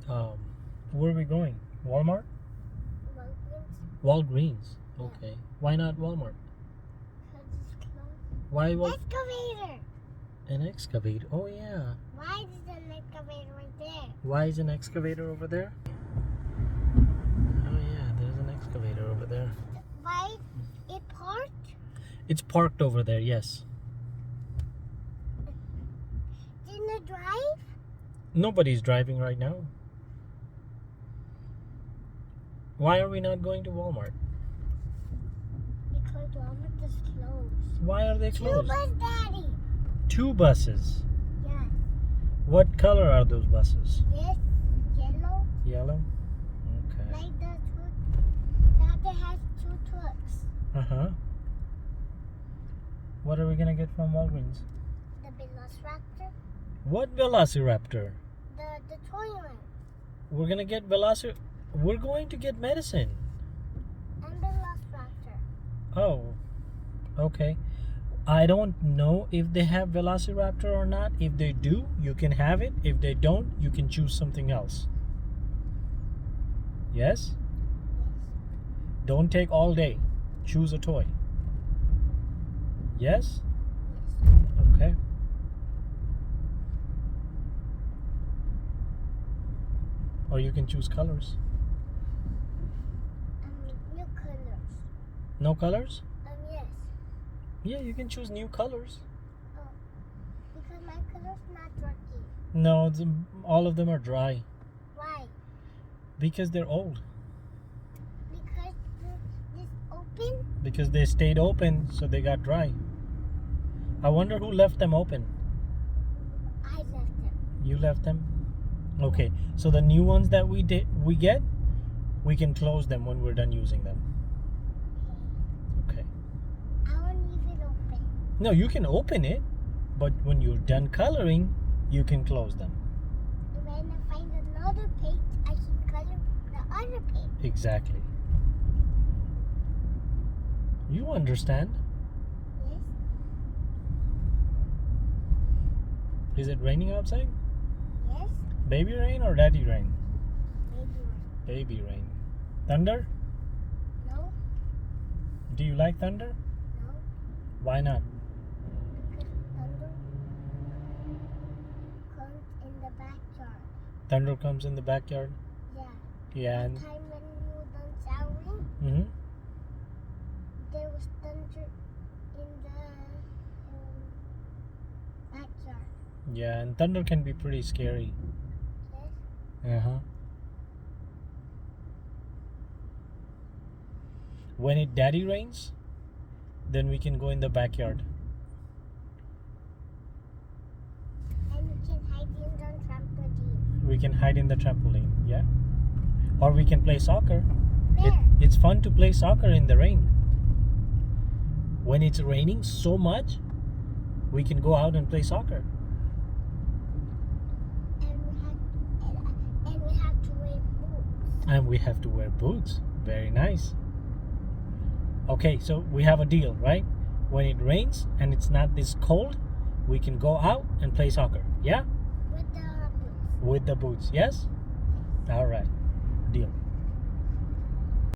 Um, where are we going? Walmart? Walgreens. Walgreens. Okay. Why not Walmart? Because it's closed. Why Excavator. an excavator? Oh yeah. Why is there an excavator right there? Why is an excavator over there? Oh yeah, there's an excavator over there. Why it parked? It's parked over there, yes. Didn't it drive? Nobody's driving right now. Why are we not going to Walmart? Because Walmart is closed. Why are they closed? 2 bus, Daddy. 2 buses. Yes. What color are those buses? Yes. Yellow. Yellow? Okay. Like the truck. Now they have 2 trucks. Uh-huh. What are we gonna get from Walgreens? The Velociraptor. What Velociraptor? The toy one. We're gonna get We're going to get medicine. And Velociraptor. Oh, okay. I don't know if they have Velociraptor or not. If they do, you can have it. If they don't, you can choose something else. Yes? Yes. Don't take all day. Choose a toy. Yes? Yes. Okay. Or you can choose colors. New colors. No colors? Yes. Yeah, you can choose new colors. Oh. Because my color's not rocky. No, all of them are dry. Why? Because they're old. Because this open? Because they stayed open, so they got dry. I wonder who left them open. I left them. You left them? Okay, so the new ones that we get, we can close them when we're done using them. Okay. I won't leave it open. No, you can open it, but when you're done coloring, you can close them. When I find another page, I can color the other page. Exactly. You understand? Yes. Is it raining outside? Yes. Baby rain or daddy rain? Maybe one. Baby rain. Thunder? No. Do you like thunder? No. Why not? Because thunder comes in the backyard. Thunder comes in the backyard? Yeah. Yeah. One time when we were done showering, Mm-hmm. there was thunder in the backyard. Yeah, and thunder can be pretty scary. Yes. Uh-huh. When it daddy rains, then we can go in the backyard. And we can hide in the trampoline. We can hide in the trampoline, yeah? Or we can play soccer. There. It's fun to play soccer in the rain. When it's raining so much, we can go out and play soccer. And we have to wear boots. And we have to wear boots. Very nice. Okay, so we have a deal, right? When it rains and it's not this cold, we can go out and play soccer. Yeah? With the boots. With the boots, yes? All right. Deal.